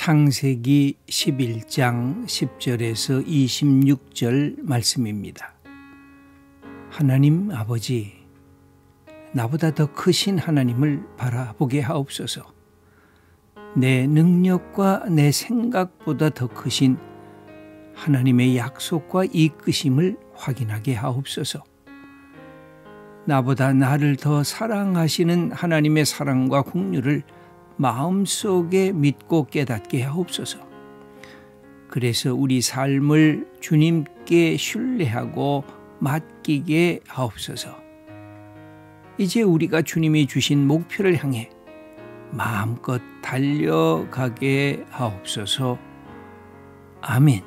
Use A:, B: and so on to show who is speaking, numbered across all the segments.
A: 창세기 11장 10절에서 26절 말씀입니다. 하나님 아버지, 나보다 더 크신 하나님을 바라보게 하옵소서. 내 능력과 내 생각보다 더 크신 하나님의 약속과 이끄심을 확인하게 하옵소서. 나보다 나를 더 사랑하시는 하나님의 사랑과 긍휼을 마음속에 믿고 깨닫게 하옵소서. 그래서 우리 삶을 주님께 신뢰하고 맡기게 하옵소서. 이제 우리가 주님이 주신 목표를 향해 마음껏 달려가게 하옵소서. 아멘.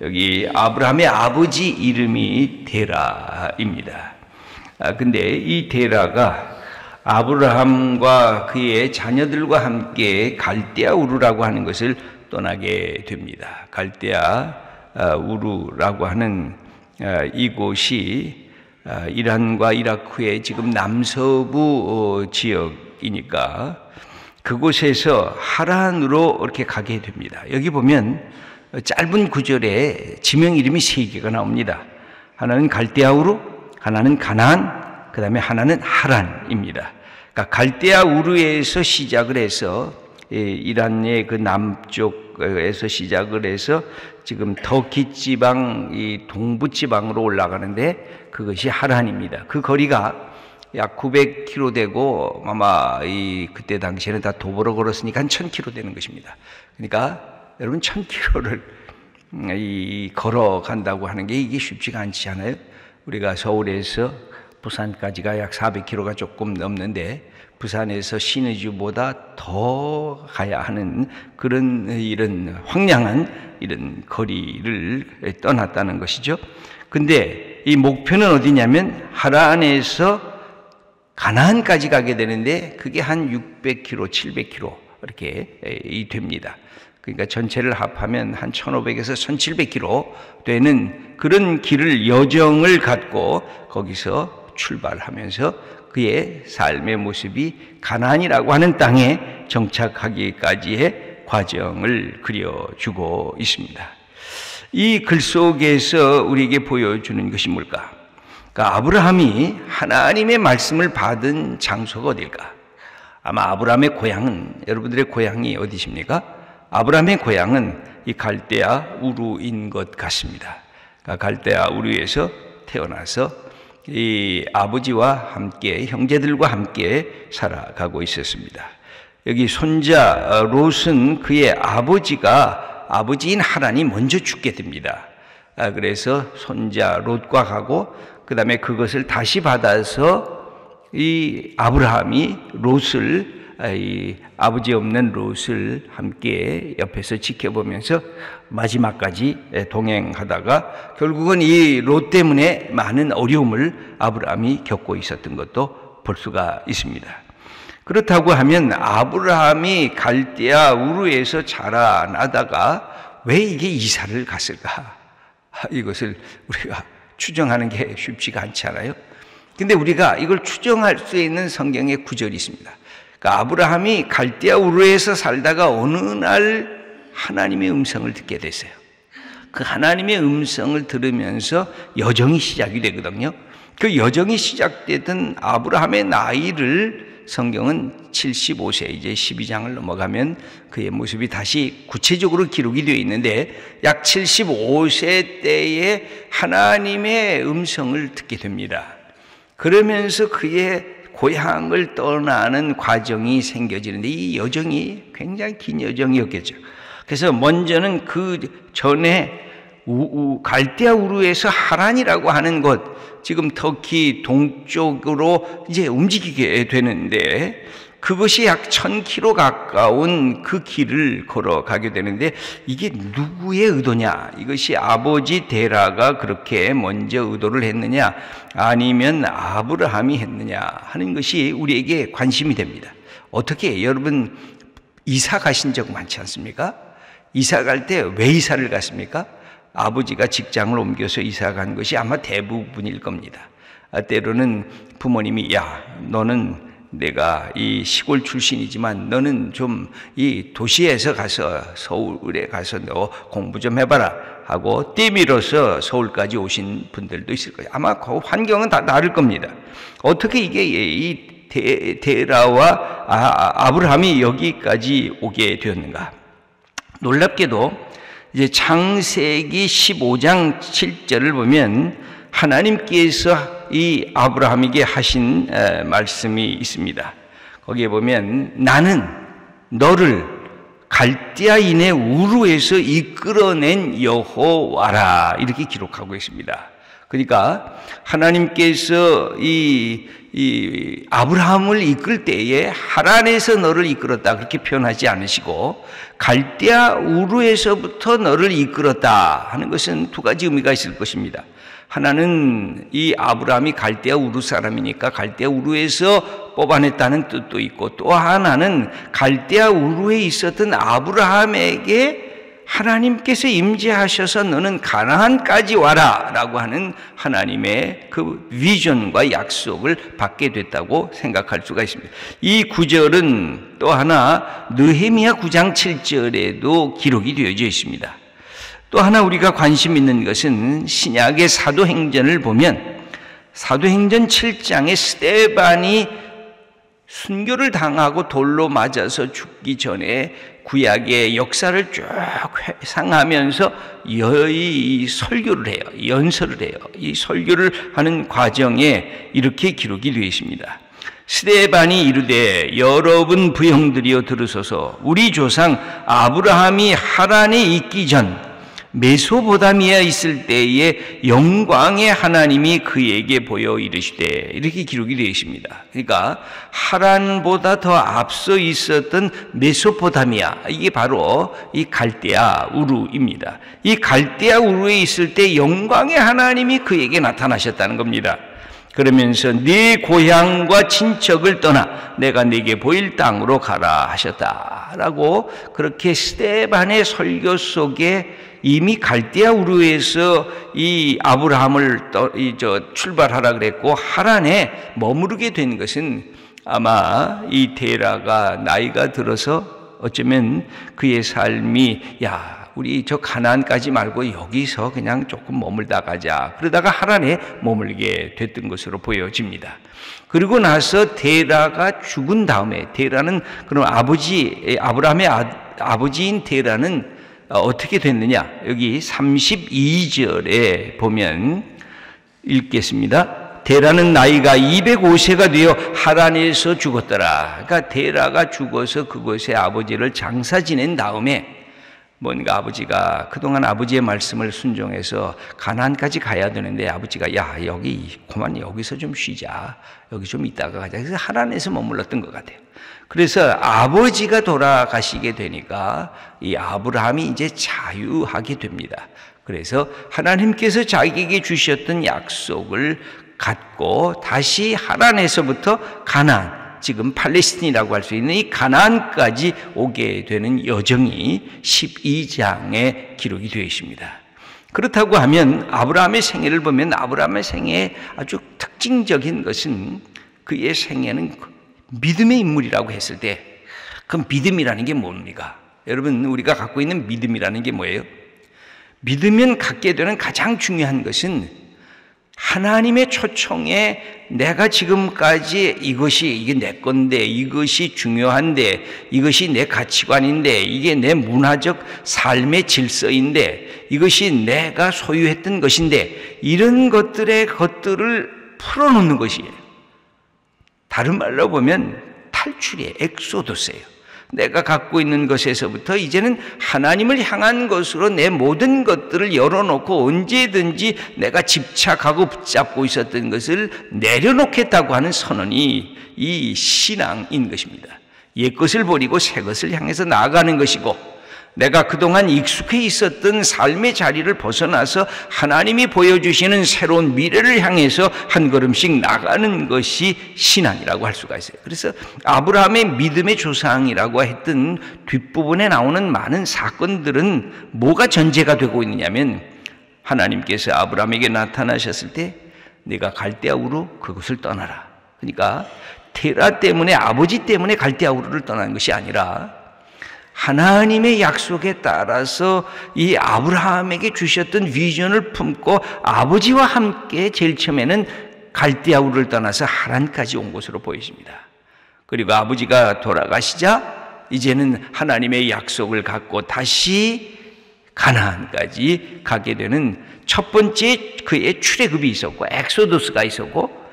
B: 여기 아브라함의 아버지 이름이 데라입니다. 근데 이 데라가 아브라함과 그의 자녀들과 함께 갈대아 우르라고 하는 것을 떠나게 됩니다. 갈대아 우르라고 하는 이곳이 이란과 이라크의 지금 남서부 지역이니까 그곳에서 하란으로 이렇게 가게 됩니다. 여기 보면 짧은 구절에 지명 이름이 3개가 나옵니다. 하나는 갈대아 우르, 하나는 가나안, 그 다음에 하나는 하란입니다. 그러니까 갈대아 우르에서 시작을 해서 이란의 그 남쪽에서 시작을 해서 지금 터키 지방, 이 동부 지방으로 올라가는데 그것이 하란입니다. 그 거리가 약 900km 되고 아마 그때 당시에는 다 도보로 걸었으니까 한 1000km 되는 것입니다. 그러니까 여러분 1000km를 걸어간다고 하는 게 이게 쉽지가 않지 않아요? 우리가 서울에서 부산까지가 약 400km가 조금 넘는데 부산에서 시내주보다 더 가야 하는 그런 이런 황량한 이런 거리를 떠났다는 것이죠. 근데 이 목표는 어디냐면 하란에서 가나안까지 가게 되는데 그게 한 600km, 700km 이렇게 됩니다. 그러니까 전체를 합하면 한 1500에서 1700km 되는 그런 길을 여정을 갖고 거기서 출발하면서 그의 삶의 모습이 가나안이라고 하는 땅에 정착하기까지의 과정을 그려주고 있습니다. 이 글 속에서 우리에게 보여주는 것이 뭘까? 그러니까 아브라함이 하나님의 말씀을 받은 장소가 어딜까? 아마 아브라함의 고향은, 여러분들의 고향이 어디십니까? 아브라함의 고향은 이 갈대아 우르인 것 같습니다. 그러니까 갈대아 우르에서 태어나서 이 아버지와 함께 형제들과 함께 살아가고 있었습니다. 여기 손자 롯은 그의 아버지인 하란이 먼저 죽게 됩니다. 그래서 손자 롯과 가고 그 다음에 그것을 다시 받아서 이 아브라함이 롯을 아버지 없는 롯을 함께 옆에서 지켜보면서 마지막까지 동행하다가 결국은 이 롯 때문에 많은 어려움을 아브라함이 겪고 있었던 것도 볼 수가 있습니다. 그렇다고 하면 아브라함이 갈대아 우르에서 자라나다가 왜 이게 이사를 갔을까? 이것을 우리가 추정하는 게 쉽지가 않지 않아요? 근데 우리가 이걸 추정할 수 있는 성경의 구절이 있습니다. 그러니까 아브라함이 갈대아 우르에서 살다가 어느 날 하나님의 음성을 듣게 됐어요. 그 하나님의 음성을 들으면서 여정이 시작이 되거든요. 그 여정이 시작되던 아브라함의 나이를 성경은 75세, 이제 12장을 넘어가면 그의 모습이 다시 구체적으로 기록이 되어 있는데 약 75세 때에 하나님의 음성을 듣게 됩니다. 그러면서 그의 고향을 떠나는 과정이 생겨지는데 이 여정이 굉장히 긴 여정이었겠죠. 그래서 먼저는 그 전에 갈대아 우르에서 하란이라고 하는 곳, 지금 터키 동쪽으로 이제 움직이게 되는데 그것이 약 1000km 가까운 그 길을 걸어가게 되는데 이게 누구의 의도냐? 이것이 아버지 데라가 그렇게 먼저 의도를 했느냐? 아니면 아브라함이 했느냐? 하는 것이 우리에게 관심이 됩니다. 어떻게 여러분 이사 가신 적 많지 않습니까? 이사 갈 때 왜 이사를 갔습니까? 아버지가 직장을 옮겨서 이사 간 것이 아마 대부분일 겁니다. 때로는 부모님이 야, 너는 내가 이 시골 출신이지만 너는 좀 이 도시에서 가서 서울에 가서 너 공부 좀 해봐라 하고 떼밀어서 서울까지 오신 분들도 있을 거예요. 아마 그 환경은 다 다를 겁니다. 어떻게 이게 이 데라와 아브라함이 여기까지 오게 되었는가? 놀랍게도 이제 창세기 15장 7절을 보면 하나님께서 이 아브라함에게 하신 말씀이 있습니다. 거기에 보면 나는 너를 갈대아인의 우르에서 이끌어낸 여호와라 이렇게 기록하고 있습니다. 그러니까 하나님께서 이 아브라함을 이끌 때에 하란에서 너를 이끌었다 그렇게 표현하지 않으시고 갈대아 우르에서부터 너를 이끌었다 하는 것은 두 가지 의미가 있을 것입니다. 하나는 이 아브라함이 갈대아 우르 사람이니까 갈대아 우르에서 뽑아냈다는 뜻도 있고, 또 하나는 갈대아 우르에 있었던 아브라함에게 하나님께서 임재하셔서 너는 가나안까지 와라 라고 하는 하나님의 그 비전과 약속을 받게 됐다고 생각할 수가 있습니다. 이 구절은 또 하나 느헤미야 9장 7절에도 기록이 되어져 있습니다. 또 하나 우리가 관심 있는 것은 신약의 사도행전을 보면 사도행전 7장에 스데반이 순교를 당하고 돌로 맞아서 죽기 전에 구약의 역사를 쭉 회상하면서 이 설교를 해요. 연설을 해요. 이 설교를 하는 과정에 이렇게 기록이 되어 있습니다. 스데반이 이르되 여러분 부형들이여 들으소서. 우리 조상 아브라함이 하란에 있기 전 메소포타미아에 있을 때에 영광의 하나님이 그에게 보여 이르시되 이렇게 기록이 되어 있습니다. 그러니까 하란보다 더 앞서 있었던 메소포타미아, 이게 바로 이 갈대아 우르입니다. 이 갈대아 우르에 있을 때 영광의 하나님이 그에게 나타나셨다는 겁니다. 그러면서 네 고향과 친척을 떠나 내가 네게 보일 땅으로 가라 하셨다라고, 그렇게 스데반의 설교 속에 이미 갈대아 우르에서 이 아브라함을 출발하라 그랬고 하란에 머무르게 된 것은 아마 이 데라가 나이가 들어서 어쩌면 그의 삶이 우리 저 가나안까지 말고 여기서 그냥 조금 머물다 가자, 그러다가 하란에 머물게 됐던 것으로 보여집니다. 그리고 나서 데라가 죽은 다음에, 데라는 그럼 아브라함의 아버지인 데라는 어떻게 됐느냐? 여기 32절에 보면 읽겠습니다. 데라는 나이가 205세가 되어 하란에서 죽었더라. 그러니까 데라가 죽어서 그곳에 아버지를 장사 지낸 다음에 뭔가 아버지가 그동안 아버지의 말씀을 순종해서 가나안까지 가야 되는데 아버지가 그만 여기서 좀 쉬자, 여기 좀 있다가 가자. 그래서 하란에서 머물렀던 것 같아요. 그래서 아버지가 돌아가시게 되니까 이 아브라함이 이제 자유하게 됩니다. 그래서 하나님께서 자기에게 주셨던 약속을 갖고 다시 하란에서부터 가나안, 지금 팔레스틴이라고 할 수 있는 이 가나안까지 오게 되는 여정이 12장에 기록이 되어 있습니다. 그렇다고 하면 아브라함의 생애를 보면 아브라함의 생애의 아주 특징적인 것은 그의 생애는 믿음의 인물이라고 했을 때, 그 믿음이라는 게 뭡니까? 여러분, 우리가 갖고 있는 믿음이라는 게 뭐예요? 믿으면 갖게 되는 가장 중요한 것은 하나님의 초청에 내가 지금까지 이게 내 건데, 이것이 중요한데, 이것이 내 가치관인데, 이게 내 문화적 삶의 질서인데, 이것이 내가 소유했던 것인데, 이런 것들을 풀어놓는 것이에요. 다른 말로 보면 탈출이에요. 엑소더스예요. 내가 갖고 있는 것에서부터 이제는 하나님을 향한 것으로 내 모든 것들을 열어놓고 언제든지 내가 집착하고 붙잡고 있었던 것을 내려놓겠다고 하는 선언이 이 신앙인 것입니다. 옛것을 버리고 새 것을 향해서 나아가는 것이고, 내가 그동안 익숙해 있었던 삶의 자리를 벗어나서 하나님이 보여주시는 새로운 미래를 향해서 한 걸음씩 나가는 것이 신앙이라고 할 수가 있어요. 그래서 아브라함의 믿음의 조상이라고 했던 뒷부분에 나오는 많은 사건들은 뭐가 전제가 되고 있느냐면, 하나님께서 아브라함에게 나타나셨을 때 네가 갈대아 우르 그곳을 떠나라. 그러니까 테라 때문에, 아버지 때문에 갈대아 우르를 떠나는 것이 아니라 하나님의 약속에 따라서 이 아브라함에게 주셨던 비전을 품고 아버지와 함께 제일 처음에는 갈대아 우르를 떠나서 하란까지 온 것으로 보여집니다. 그리고 아버지가 돌아가시자 이제는 하나님의 약속을 갖고 다시 가나안까지 가게 되는 첫 번째 그의 출애굽이 있었고 엑소도스가 있었고,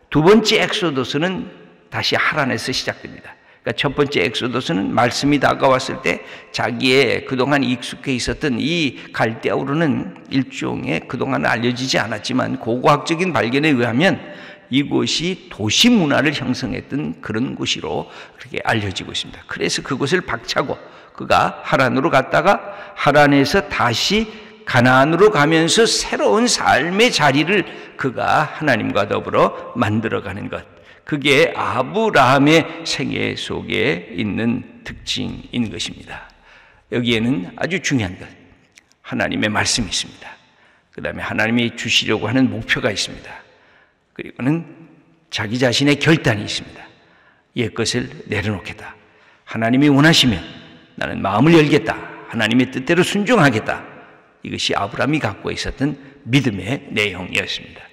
B: 두 번째 엑소도스는 다시 하란에서 시작됩니다. 그러니까 첫 번째 엑소도스는 말씀이 다가왔을 때 자기의 그동안 익숙해 있었던 이 갈대아 우르는 일종의 그동안 알려지지 않았지만 고고학적인 발견에 의하면 이곳이 도시 문화를 형성했던 그런 곳으로 그렇게 알려지고 있습니다. 그래서 그곳을 박차고 그가 하란으로 갔다가 하란에서 다시 가나안으로 가면서 새로운 삶의 자리를 그가 하나님과 더불어 만들어가는 것, 그게 아브라함의 생애 속에 있는 특징인 것입니다. 여기에는 아주 중요한 것, 하나님의 말씀이 있습니다. 그 다음에 하나님이 주시려고 하는 목표가 있습니다. 그리고는 자기 자신의 결단이 있습니다. 옛것을 내려놓겠다. 하나님이 원하시면 나는 마음을 열겠다. 하나님의 뜻대로 순종하겠다. 이것이 아브라함이 갖고 있었던 믿음의 내용이었습니다.